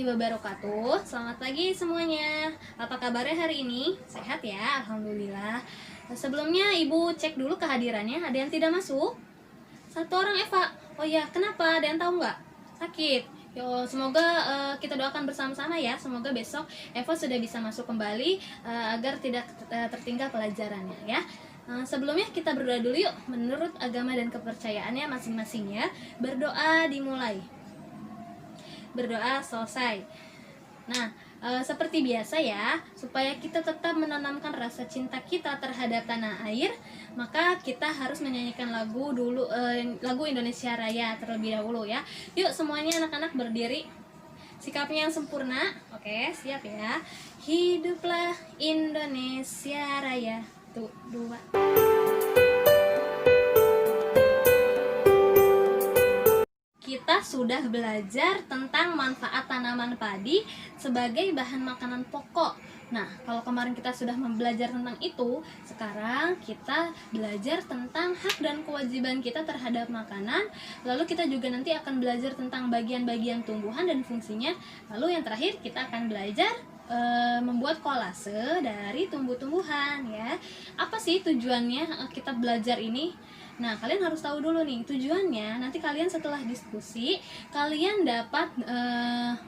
wabarakatuh. Selamat pagi semuanya. Apa kabarnya hari ini? Sehat ya? Alhamdulillah. Sebelumnya Ibu cek dulu kehadirannya. Ada yang tidak masuk? Satu orang Eva. Oh ya, kenapa? Ada yang tahu nggak? Sakit. Yo, semoga kita doakan bersama-sama ya. Semoga besok Eva sudah bisa masuk kembali agar tidak tertinggal pelajarannya ya. Sebelumnya kita berdoa dulu yuk. Menurut agama dan kepercayaannya masing-masing ya. Berdoa dimulai. Berdoa selesai. Nah, seperti biasa ya, supaya kita tetap menanamkan rasa cinta kita terhadap tanah air, maka kita harus menyanyikan lagu dulu, lagu Indonesia Raya terlebih dahulu ya. Yuk semuanya anak-anak berdiri. Sikapnya yang sempurna. Oke, siap ya. Hiduplah Indonesia Raya. Tuh, dua. Kita sudah belajar tentang manfaat tanaman padi sebagai bahan makanan pokok. Nah, kalau kemarin kita sudah belajar tentang itu, sekarang kita belajar tentang hak dan kewajiban kita terhadap makanan. Lalu kita juga nanti akan belajar tentang bagian-bagian tumbuhan dan fungsinya. Lalu yang terakhir kita akan belajar membuat kolase dari tumbuh-tumbuhan ya. Apa sih tujuannya kita belajar ini? Nah, kalian harus tahu dulu nih tujuannya. Nanti kalian setelah diskusi, kalian dapat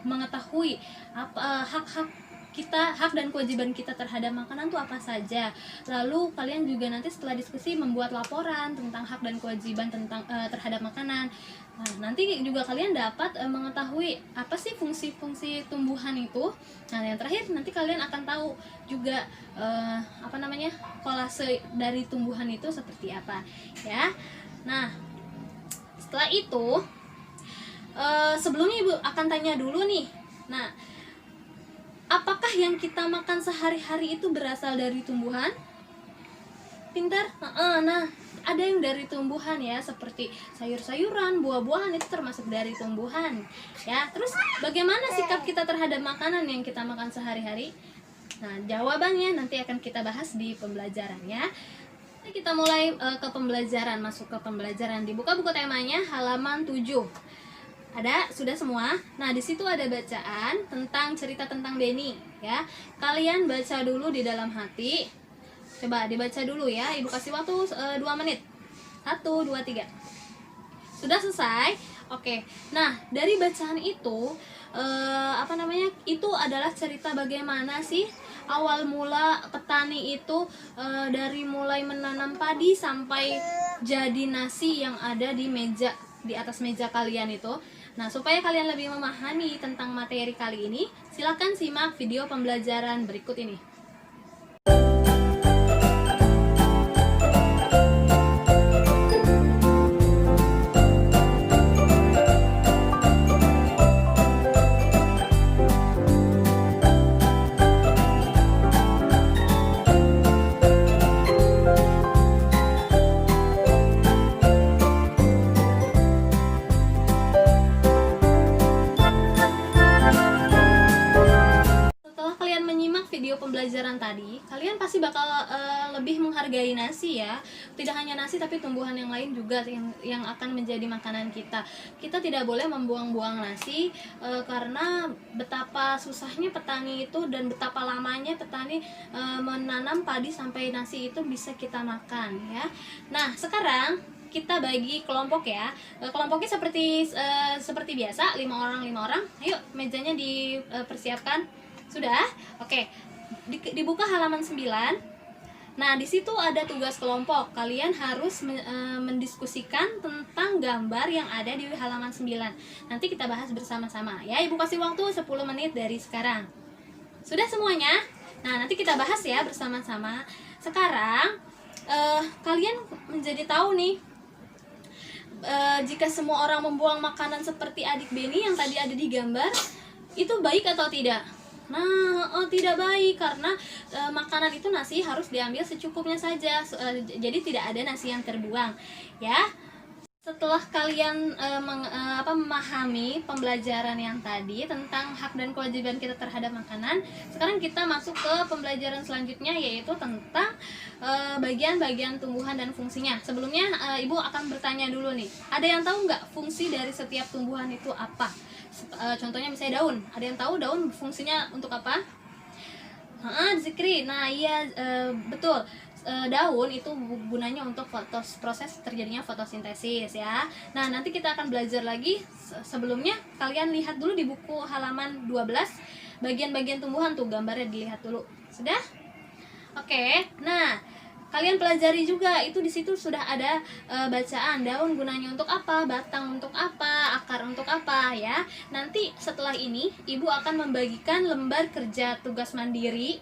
mengetahui apa hak-hak kita, hak dan kewajiban kita terhadap makanan itu apa saja. Lalu kalian juga nanti setelah diskusi membuat laporan tentang hak dan kewajiban tentang terhadap makanan. Nah, nanti juga kalian dapat mengetahui apa sih fungsi-fungsi tumbuhan itu. Nah, yang terakhir nanti kalian akan tahu juga kolase dari tumbuhan itu seperti apa ya. Nah, setelah itu sebelumnya Ibu akan tanya dulu nih. Nah, apakah yang kita makan sehari-hari itu berasal dari tumbuhan? Pintar? Nah, ada yang dari tumbuhan ya, seperti sayur-sayuran, buah-buahan itu termasuk dari tumbuhan ya. Terus bagaimana sikap kita terhadap makanan yang kita makan sehari-hari? Nah, jawabannya nanti akan kita bahas di pembelajaran ya. Kita mulai ke pembelajaran, masuk ke pembelajaran. Dibuka buku temanya halaman 7. Ada sudah semua. Nah, di situ ada bacaan tentang cerita tentang Beni ya. Kalian baca dulu di dalam hati. Coba dibaca dulu ya. Ibu kasih waktu 2 menit. 1 2 3. Sudah selesai? Oke. Nah, dari bacaan itu itu adalah cerita bagaimana sih awal mula petani itu dari mulai menanam padi sampai jadi nasi yang ada di meja, di atas meja kalian itu. Nah, supaya kalian lebih memahami tentang materi kali ini, silakan simak video pembelajaran berikut ini. Pembelajaran tadi, kalian pasti bakal lebih menghargai nasi ya. Tidak hanya nasi tapi tumbuhan yang lain juga yang akan menjadi makanan kita. Kita tidak boleh membuang-buang nasi karena betapa susahnya petani itu dan betapa lamanya petani menanam padi sampai nasi itu bisa kita makan ya. Nah, sekarang kita bagi kelompok ya. Kelompoknya seperti biasa, 5 orang. Ayo, mejanya dipersiapkan. Sudah? Oke. Dibuka halaman 9. Nah, di situ ada tugas kelompok. Kalian harus mendiskusikan tentang gambar yang ada di halaman 9. Nanti kita bahas bersama-sama ya. Ibu kasih waktu 10 menit dari sekarang. Sudah semuanya? Nah, nanti kita bahas ya bersama-sama. Sekarang kalian menjadi tahu nih, jika semua orang membuang makanan seperti adik Beni yang tadi ada di gambar, itu baik atau tidak? Nah, tidak baik karena makanan itu nasi harus diambil secukupnya saja. Jadi tidak ada nasi yang terbuang, ya. Setelah kalian memahami pembelajaran yang tadi tentang hak dan kewajiban kita terhadap makanan, sekarang kita masuk ke pembelajaran selanjutnya, yaitu tentang bagian-bagian tumbuhan dan fungsinya. Sebelumnya Ibu akan bertanya dulu nih, ada yang tahu nggak fungsi dari setiap tumbuhan itu apa? Contohnya misalnya daun. Ada yang tahu daun fungsinya untuk apa? Zikri. Nah, iya, betul. Daun itu gunanya untuk proses terjadinya fotosintesis ya. Nah, nanti kita akan belajar lagi. Sebelumnya kalian lihat dulu di buku halaman 12 bagian-bagian tumbuhan tuh, gambarnya dilihat dulu. Sudah? Oke. Nah, kalian pelajari juga itu, di situ sudah ada bacaan daun gunanya untuk apa, batang untuk apa, akar untuk apa ya. Nanti setelah ini ibu akan membagikan lembar kerja tugas mandiri.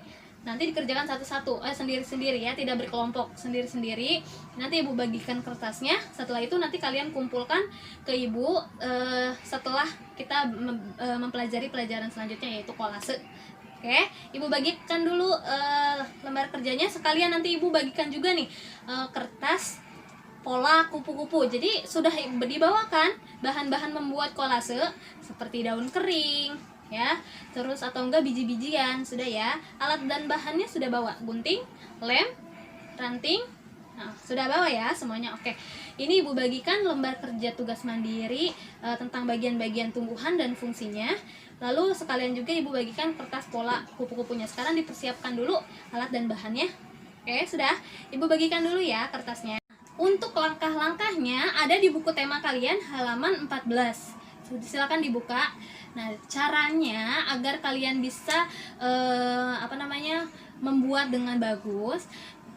Nanti dikerjakan satu-satu, sendiri-sendiri ya, tidak berkelompok, sendiri-sendiri. Nanti ibu bagikan kertasnya. Setelah itu nanti kalian kumpulkan ke ibu setelah kita mempelajari pelajaran selanjutnya, yaitu kolase. Oke, ibu bagikan dulu lembar kerjanya. Sekalian nanti ibu bagikan juga nih kertas pola kupu-kupu. Jadi sudah dibawakan bahan-bahan membuat kolase seperti daun kering ya, terus atau enggak biji-bijian, sudah ya. Alat dan bahannya sudah bawa, gunting, lem, ranting. Nah, sudah bawa ya semuanya. Oke. Ini ibu bagikan lembar kerja tugas mandiri tentang bagian-bagian tumbuhan dan fungsinya. Lalu sekalian juga ibu bagikan kertas pola kupu-kupunya. Sekarang dipersiapkan dulu alat dan bahannya. Oke, sudah. Ibu bagikan dulu ya kertasnya. Untuk langkah-langkahnya ada di buku tema kalian halaman 14. Silakan dibuka. Nah, caranya agar kalian bisa membuat dengan bagus.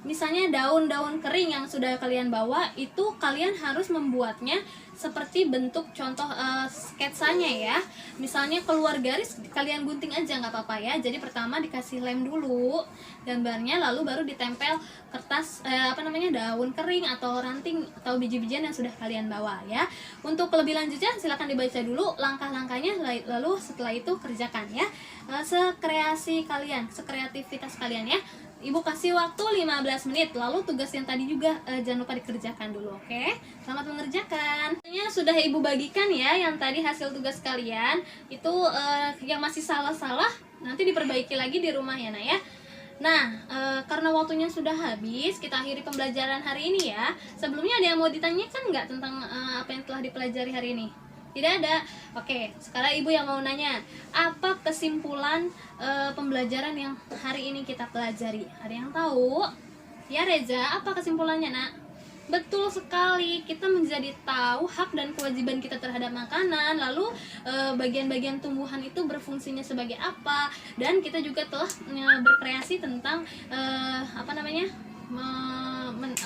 Misalnya daun-daun kering yang sudah kalian bawa itu kalian harus membuatnya seperti bentuk contoh sketsanya ya. Misalnya keluar garis kalian gunting aja nggak apa-apa ya. Jadi pertama dikasih lem dulu gambarnya, lalu baru ditempel kertas daun kering atau ranting atau biji-bijian yang sudah kalian bawa ya. Untuk lebih lanjutnya silakan dibaca dulu langkah-langkahnya, lalu setelah itu kerjakan ya. Sekreasi kalian, sekreativitas kalian ya. Ibu kasih waktu 15 menit. Lalu tugas yang tadi juga jangan lupa dikerjakan dulu, oke? Selamat mengerjakan. Sudah ibu bagikan ya yang tadi hasil tugas kalian. Itu yang masih salah-salah nanti diperbaiki lagi di rumah ya, Nak ya. Nah, karena waktunya sudah habis, kita akhiri pembelajaran hari ini ya. Sebelumnya ada yang mau ditanyakan nggak tentang apa yang telah dipelajari hari ini? Tidak ada. Oke, sekarang ibu yang mau nanya, apa kesimpulan pembelajaran yang hari ini kita pelajari? Ada yang tahu? Ya Reza, apa kesimpulannya nak? Betul sekali, kita menjadi tahu hak dan kewajiban kita terhadap makanan, lalu bagian-bagian tumbuhan itu berfungsinya sebagai apa, dan kita juga telah berkreasi tentang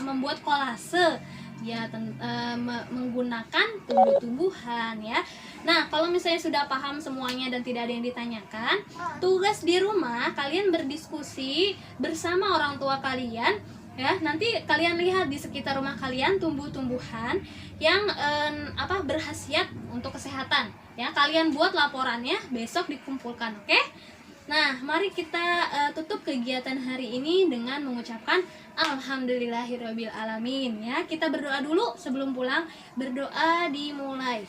membuat kolase ya, menggunakan tumbuh-tumbuhan ya. Nah, kalau misalnya sudah paham semuanya dan tidak ada yang ditanyakan, tugas di rumah kalian berdiskusi bersama orang tua kalian ya. Nanti kalian lihat di sekitar rumah kalian tumbuh-tumbuhan yang berkhasiat untuk kesehatan ya. Kalian buat laporannya, besok dikumpulkan, oke? Nah, mari kita tutup kegiatan hari ini dengan mengucapkan Alhamdulillahirabbil alamin ya. Kita berdoa dulu sebelum pulang. Berdoa dimulai,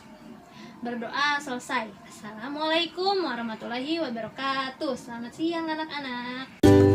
berdoa selesai. Assalamualaikum warahmatullahi wabarakatuh. Selamat siang anak-anak.